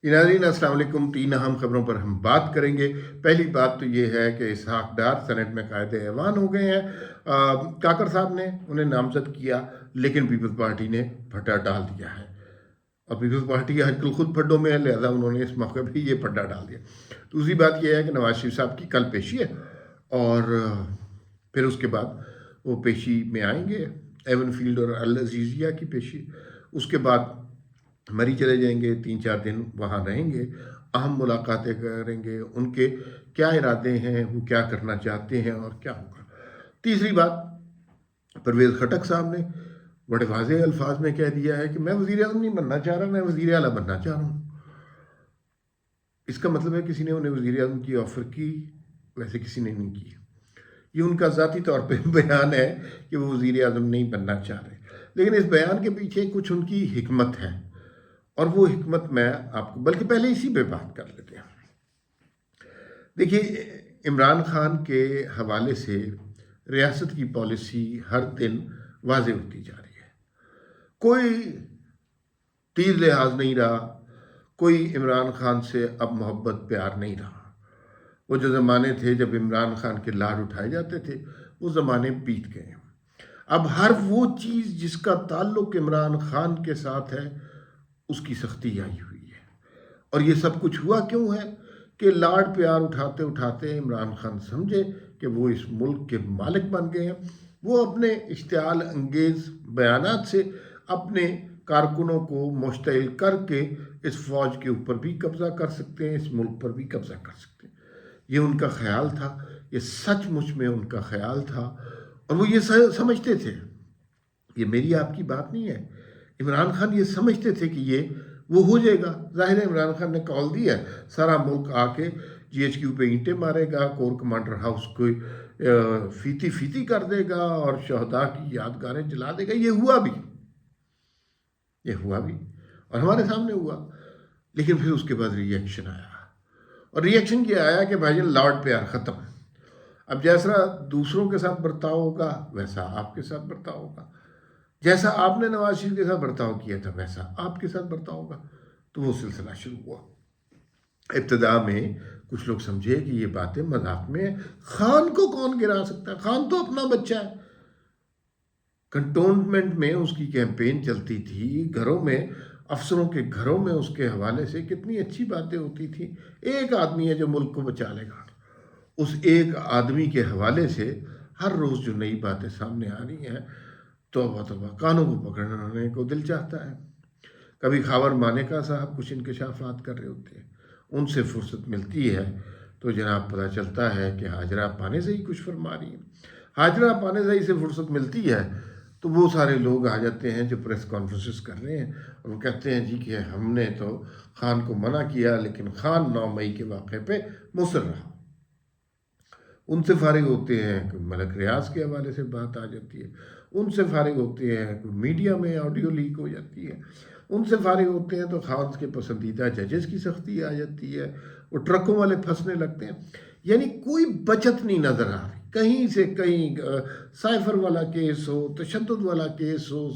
ناظرین السلام علیکم۔ تین اہم خبروں پر ہم بات کریں گے۔ پہلی بات تو یہ ہے کہ اسحاق ڈار سینٹ میں قائد ایوان ہو گئے ہیں۔ کاکر صاحب نے انہیں نامزد کیا، لیکن پیپلز پارٹی نے پھٹا ڈال دیا ہے، اور پیپلز پارٹی آج کل خود پھڈوں میں ہے، لہذا انہوں نے اس موقع پہ یہ پھڈا ڈال دیا۔ دوسری بات یہ ہے کہ نواز شریف صاحب کی کل پیشی ہے، اور پھر اس کے بعد وہ پیشی میں آئیں گے، ایون فیلڈ اور العزیزیہ کی پیشی۔ اس کے بعد مری چلے جائیں گے، 3-4 دن وہاں رہیں گے، اہم ملاقاتیں کریں گے، ان کے کیا ارادے ہیں، وہ کیا کرنا چاہتے ہیں اور کیا ہوگا۔ تیسری بات، پرویز خٹک صاحب نے بڑے واضح الفاظ میں کہہ دیا ہے کہ میں وزیر اعظم نہیں بننا چاہ رہا، میں وزیر اعلیٰ بننا چاہ رہا ہوں۔ اس کا مطلب ہے کسی نے انہیں وزیر اعظم کی آفر کی، ویسے کسی نے نہیں کی۔ یہ ان کا ذاتی طور پہ بیان ہے کہ وہ وزیر اعظم نہیں بننا چاہ رہے، لیکن اس بیان کے پیچھے کچھ ان کی حکمت ہے، اور وہ حکمت میں آپ کو بلکہ پہلے اسی پہ بات کر لیتے ہیں۔ دیکھیے، عمران خان کے حوالے سے ریاست کی پالیسی ہر دن واضح ہوتی جا رہی ہے۔ کوئی تیر لحاظ نہیں رہا، کوئی عمران خان سے اب محبت پیار نہیں رہا۔ وہ جو زمانے تھے جب عمران خان کے لاڈ اٹھائے جاتے تھے، وہ زمانے بیت گئے ہیں۔ اب ہر وہ چیز جس کا تعلق عمران خان کے ساتھ ہے، اس کی سختی آئی ہوئی ہے۔ اور یہ سب کچھ ہوا کیوں ہے کہ لاڈ پیار اٹھاتے اٹھاتے عمران خان سمجھے کہ وہ اس ملک کے مالک بن گئے ہیں۔ وہ اپنے اشتعال انگیز بیانات سے اپنے کارکنوں کو مشتعل کر کے اس فوج کے اوپر بھی قبضہ کر سکتے ہیں، اس ملک پر بھی قبضہ کر سکتے ہیں۔ یہ ان کا خیال تھا، یہ سچ مچ میں ان کا خیال تھا، اور وہ یہ سمجھتے تھے، یہ میری آپ کی بات نہیں ہے، عمران خان یہ سمجھتے تھے کہ وہ ہو جائے گا۔ ظاہر ہے عمران خان نے کال دی ہے، سارا ملک آ کے جی ایچ کیو پہ اینٹیں مارے گا، کور کمانڈر ہاؤس کو فیتی فیتی کر دے گا، اور شہداء کی یادگاریں جلا دے گا۔ یہ ہوا بھی، اور ہمارے سامنے ہوا۔ لیکن پھر اس کے بعد ری ایکشن آیا، اور ری ایکشن یہ آیا کہ بھائی لاڈ پیار ختم۔ اب جیسا دوسروں کے ساتھ برتاؤ ہوگا ویسا آپ کے ساتھ برتاؤ ہوگا، جیسا آپ نے نواز شریف کے ساتھ برتاؤ کیا تھا ویسا آپ کے ساتھ برتاؤ ہوگا۔ تو وہ سلسلہ شروع ہوا۔ ابتدا میں کچھ لوگ سمجھے کہ یہ باتیں مذاق میں ہیں، خان کو کون گرا سکتا ہے، خان تو اپنا بچہ ہے۔ کنٹونمنٹ میں اس کی کیمپین چلتی تھی، گھروں میں، افسروں کے گھروں میں اس کے حوالے سے کتنی اچھی باتیں ہوتی تھیں۔ ایک آدمی ہے جو ملک کو بچا لے گا، اس ایک آدمی کے حوالے سے ہر روز جو نئی باتیں سامنے آ رہی ہیں، توبہ توبہ، کانوں کو پکڑنے کو دل چاہتا ہے۔ کبھی خاور مانیکا صاحب کچھ انکشافات کر رہے ہوتے ہیں، ان سے فرصت ملتی ہے تو جناب پتہ چلتا ہے کہ ہاجرہ پانے سے ہی کچھ فرما رہی ہیں۔ ہاجرہ پانے سے ہی سے فرصت ملتی ہے تو وہ سارے لوگ آ جاتے ہیں جو پریس کانفرنسز کر رہے ہیں، اور وہ کہتے ہیں جی کہ ہم نے تو خان کو منع کیا، لیکن خان 9 مئی کے واقعے پہ مصر رہا۔ ان سے فارغ ہوتے ہیں کہ ملک ریاض کے حوالے سے بات آ جاتی ہے، ان سے فارغ ہوتے ہیں کہ میڈیا میں آڈیو لیک ہو جاتی ہے، ان سے فارغ ہوتے ہیں تو خان کے پسندیدہ ججز کی سختی آ جاتی ہے، وہ ٹرکوں والے پھنسنے لگتے ہیں۔ یعنی کوئی بچت نہیں نظر آ رہی، کہیں سے کہیں سائفر والا کیس ہو، تشدد والا کیس ہو،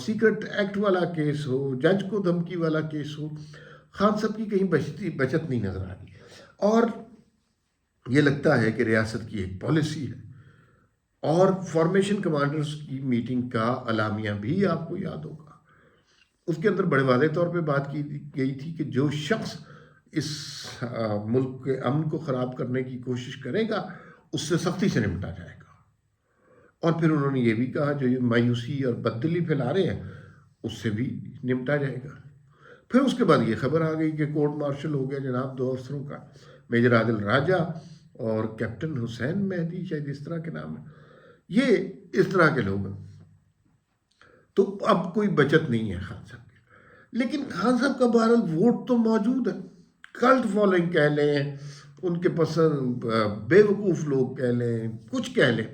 سیکرٹ ایکٹ والا کیس ہو، جج کو دھمکی والا کیس ہو، خان صاحب کی کہیں بچت نہیں نظر آ رہی۔ اور یہ لگتا ہے کہ ریاست کی ایک پالیسی ہے، اور فارمیشن کمانڈرز کی میٹنگ کا اعلامیہ بھی آپ کو یاد ہوگا، اس کے اندر بڑے واضح طور پہ بات کی گئی تھی کہ جو شخص اس ملک کے امن کو خراب کرنے کی کوشش کرے گا اس سے سختی سے نمٹا جائے گا۔ اور پھر انہوں نے یہ بھی کہا جو یہ مایوسی اور بددلی پھیلا رہے ہیں اس سے بھی نمٹا جائے گا۔ پھر اس کے بعد یہ خبر آ گئی کہ کورٹ مارشل ہو گیا جناب 2 افسروں کا، میجر عادل راجہ اور کیپٹن حسین مہدی، شاید اس طرح کے نام ہے۔ یہ اس طرح کے لوگ ہیں، تو اب کوئی بچت نہیں ہے خان صاحب کی۔ لیکن خان صاحب کا بہرحال ووٹ تو موجود ہے، کلٹ فالوئنگ کہہ لیں، ان کے پسند بے وقوف لوگ کہہ لیں، کچھ کہہ لیں،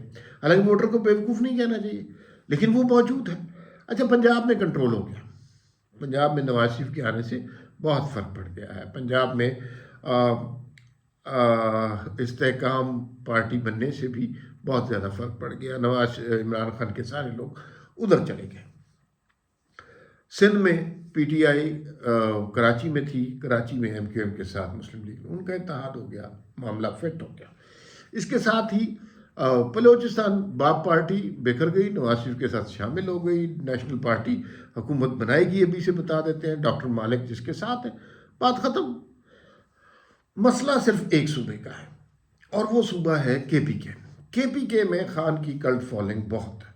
حالانکہ ووٹر کو بے وقوف نہیں کہنا چاہیے، لیکن وہ موجود ہے۔ اچھا، پنجاب میں کنٹرول ہو گیا، پنجاب میں نواز شریف کے آنے سے بہت فرق پڑ گیا ہے۔ پنجاب میں استحکام پارٹی بننے سے بھی بہت زیادہ فرق پڑ گیا، عمران خان کے سارے لوگ ادھر چلے گئے۔ سندھ میں پی ٹی آئی کراچی میں تھی، کراچی میں ایم کیو ایم کے ساتھ مسلم لیگ، ان کا اتحاد ہو گیا، معاملہ فٹ ہو گیا۔ اس کے ساتھ ہی بلوچستان باب پارٹی بکھر گئی، نواز شریف کے ساتھ شامل ہو گئی، نیشنل پارٹی حکومت بنائے گی، ابھی سے بتا دیتے ہیں، ڈاکٹر مالک جس کے ساتھ ہے، بات ختم۔ مسئلہ صرف ایک صوبے کا ہے اور وہ صوبہ ہے کے پی کے۔ کے پی کے میں خان کی کلٹ فالوئنگ بہت ہے۔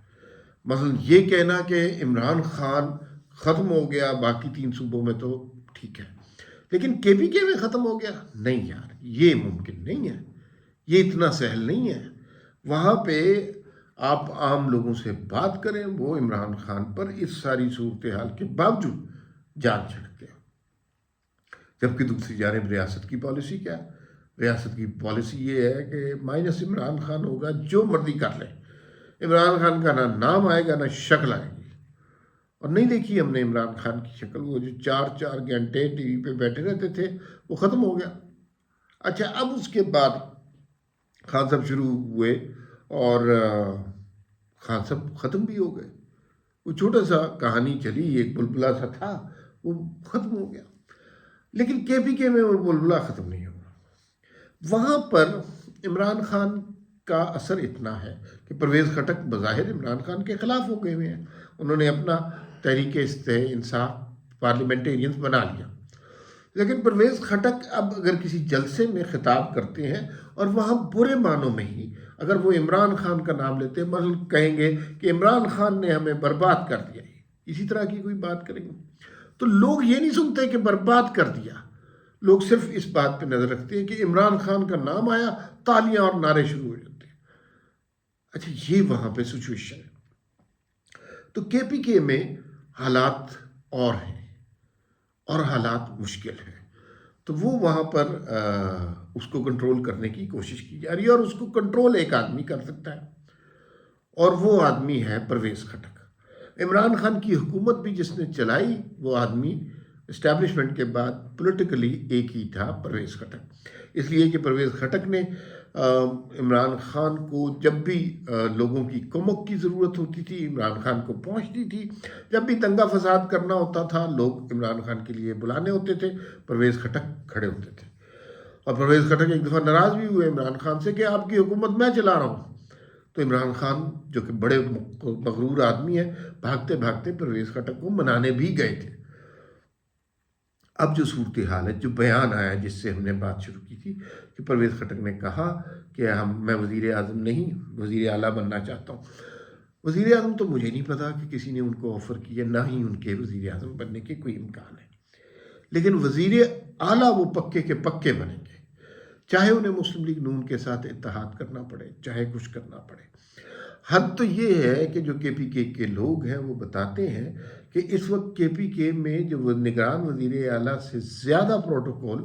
مثلا یہ کہنا کہ عمران خان ختم ہو گیا باقی 3 صوبوں میں تو ٹھیک ہے، لیکن کے پی کے میں ختم ہو گیا، نہیں یار، یہ ممکن نہیں ہے، یہ اتنا سہل نہیں ہے۔ وہاں پہ آپ عام لوگوں سے بات کریں، وہ عمران خان پر اس ساری صورتحال کے باوجود جان چھڑکتے ہیں۔ جبکہ دوسری جانب ریاست کی پالیسی کیا ہے؟ ریاست کی پالیسی یہ ہے کہ مائنس عمران خان ہوگا، جو مرضی کر لیں، عمران خان کا نہ نام آئے گا نہ شکل آئے گی۔ اور نہیں دیکھی ہم نے عمران خان کی شکل، وہ جو 4 گھنٹے ٹی وی پہ بیٹھے رہتے تھے وہ ختم ہو گیا۔ اچھا، اب اس کے بعد خان صاحب شروع ہوئے اور خان صاحب ختم بھی ہو گئے۔ وہ چھوٹا سا کہانی چلی، ایک بلبلا سا تھا، وہ ختم ہو گیا۔ لیکن کے پی کے میں وہ بلبلا ختم نہیں ہوا۔ وہاں پر عمران خان کا اثر اتنا ہے کہ پرویز خٹک بظاہر عمران خان کے خلاف ہو گئے ہوئے ہیں، انہوں نے اپنا تحریک انصاف پارلیمنٹیرینز بنا لیا۔ لیکن پرویز خٹک اب اگر کسی جلسے میں خطاب کرتے ہیں اور وہاں برے معنوں میں ہی اگر وہ عمران خان کا نام لیتے ہیں، مثلا کہیں گے کہ عمران خان نے ہمیں برباد کر دیا، اسی طرح کی کوئی بات کریں گے، تو لوگ یہ نہیں سنتے کہ برباد کر دیا، لوگ صرف اس بات پہ نظر رکھتے ہیں کہ عمران خان کا نام آیا، تالیاں اور نعرے شروع ہو جاتے ہیں۔ اچھا، یہ وہاں پہ سچویشن ہے۔ تو کے پی کے میں حالات اور ہیں اور حالات مشکل ہیں، تو وہ وہاں پر اس کو کنٹرول کرنے کی کوشش کی جا رہی ہے، اور اس کو کنٹرول ایک آدمی کر سکتا ہے اور وہ آدمی ہے پرویز خٹک۔ عمران خان کی حکومت بھی جس نے چلائی، وہ آدمی اسٹیبلشمنٹ کے بعد پولیٹیکلی ایک ہی تھا، پرویز خٹک۔ اس لیے کہ پرویز خٹک نے عمران خان کو جب بھی لوگوں کی کمک کی ضرورت ہوتی تھی، عمران خان کو پہنچتی تھی، جب بھی دنگا فساد کرنا ہوتا تھا، لوگ عمران خان کے لیے بلانے ہوتے تھے، پرویز خٹک کھڑے ہوتے تھے۔ اور پرویز خٹک ایک دفعہ ناراض بھی ہوئے عمران خان سے کہ آپ کی حکومت میں چلا رہا ہوں، تو عمران خان جو کہ بڑے مغرور آدمی ہیں، بھاگتے بھاگتے پرویز خٹک کو منانے بھی گئے تھے۔ اب جو صورتحال ہے، جو بیان آیا جس سے ہم نے بات شروع کی تھی کہ پرویز خٹک نے کہا کہ میں وزیر اعظم نہیں، وزیر اعلیٰ بننا چاہتا ہوں۔ وزیر اعظم تو مجھے نہیں پتا کہ کسی نے ان کو آفر کیا، نہ ہی ان کے وزیر اعظم بننے کے کوئی امکان ہے، لیکن وزیر اعلیٰ وہ پکے کے پکے بنیں گے، چاہے انہیں مسلم لیگ نون کے ساتھ اتحاد کرنا پڑے، چاہے کچھ کرنا پڑے۔ حد تو یہ ہے کہ جو کے پی کے لوگ ہیں وہ بتاتے ہیں کہ اس وقت کے پی کے میں جو نگران وزیر اعلیٰ سے زیادہ پروٹوکول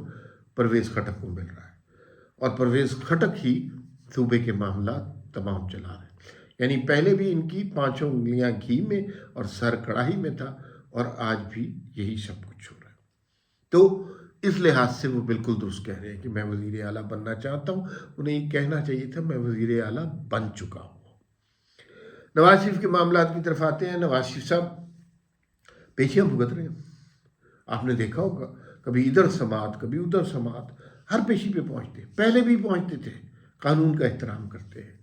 پرویز خٹک کو مل رہا ہے، اور پرویز خٹک ہی صوبے کے معاملات تمام چلا رہے ہیں۔ یعنی پہلے بھی ان کی 5 انگلیاں گھی میں اور سر کڑاہی میں تھا، اور آج بھی یہی سب کچھ ہو رہا ہے۔ تو اس لحاظ سے وہ بالکل درست کہہ رہے ہیں کہ میں وزیر اعلیٰ بننا چاہتا ہوں، انہیں یہ کہنا چاہیے تھا میں وزیر اعلیٰ بن چکا ہوں۔ نواز شریف کے معاملات کی طرف آتے ہیں۔ نواز شریف صاحب پیچیاں بھگت رہے ہیں، آپ نے دیکھا ہوگا، کبھی ادھر سماعت کبھی ادھر سماعت، ہر پیشی پہ پہنچتے، پہلے بھی پہنچتے تھے، قانون کا احترام کرتے ہیں۔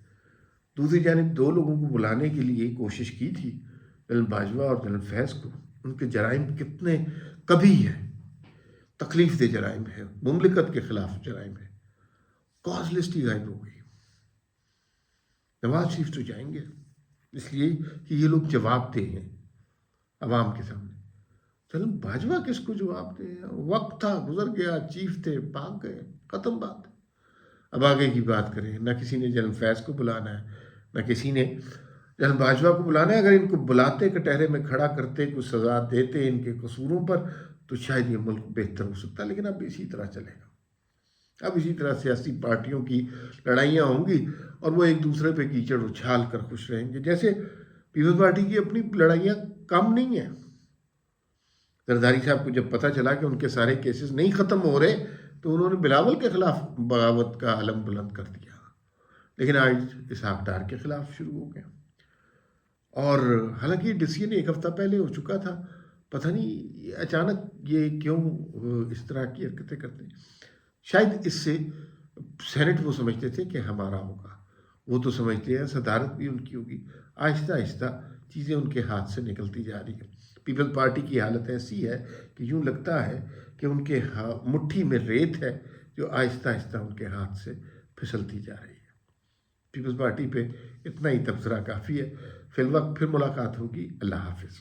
دوسری جانب 2 لوگوں کو بلانے کے لیے کوشش کی تھی، جنرل باجوہ اور جنرل فیض کو، ان کے جرائم کتنے کبھی ہیں، تکلیف دہ جرائم ہے، مملکت کے خلاف جرائم ہے، کاز لسٹ ہی غائب ہو گئی۔ نواز شریف تو جائیں گے، اس لیے کہ یہ لوگ جواب دہ ہیں عوام کے سامنے۔ چلو باجوہ کس کو جواب دے، وقت تھا، گزر گیا، چیف تھے، بھاگ گئے، ختم بات۔ اب آگے کی بات کریں، نہ کسی نے جنرل فیض کو بلانا ہے، نہ کسی نے جنرل باجوہ کو بلانا ہے۔ اگر ان کو بلاتے، کٹہرے میں کھڑا کرتے، کچھ سزا دیتے ان کے قصوروں پر، تو شاید یہ ملک بہتر ہو سکتا، لیکن اب اسی طرح چلے گا۔ اب اسی طرح سیاسی پارٹیوں کی لڑائیاں ہوں گی اور وہ ایک دوسرے پہ کیچڑ اچھال کر خوش رہیں گے۔ جیسے پیپلز پارٹی کی اپنی لڑائیاں کم نہیں ہیں۔ زرداری صاحب کو جب پتہ چلا کہ ان کے سارے کیسز نہیں ختم ہو رہے، تو انہوں نے بلاول کے خلاف بغاوت کا علم بلند کر دیا، لیکن آج اسحاق ڈار کے خلاف شروع ہو گیا۔ اور حالانکہ ڈیسیژن 1 ہفتہ پہلے ہو چکا تھا، پتہ نہیں اچانک یہ کیوں اس طرح کی حرکتیں کرتے ہیں. شاید اس سے سینٹ وہ سمجھتے تھے کہ ہمارا ہوگا، وہ تو سمجھتے ہیں صدارت بھی ان کی ہوگی. آہستہ آہستہ چیزیں ان کے ہاتھ سے نکلتی جا رہی ہیں. پیپل پارٹی کی حالت ایسی ہے کہ یوں لگتا ہے کہ ان کے مٹھی میں ریت ہے جو آہستہ آہستہ ان کے ہاتھ سے پھسلتی جا رہی ہے. پیپلز پارٹی پہ اتنا ہی تبصرہ کافی ہے. فی الوقت پھر ملاقات ہوگی. اللہ حافظ.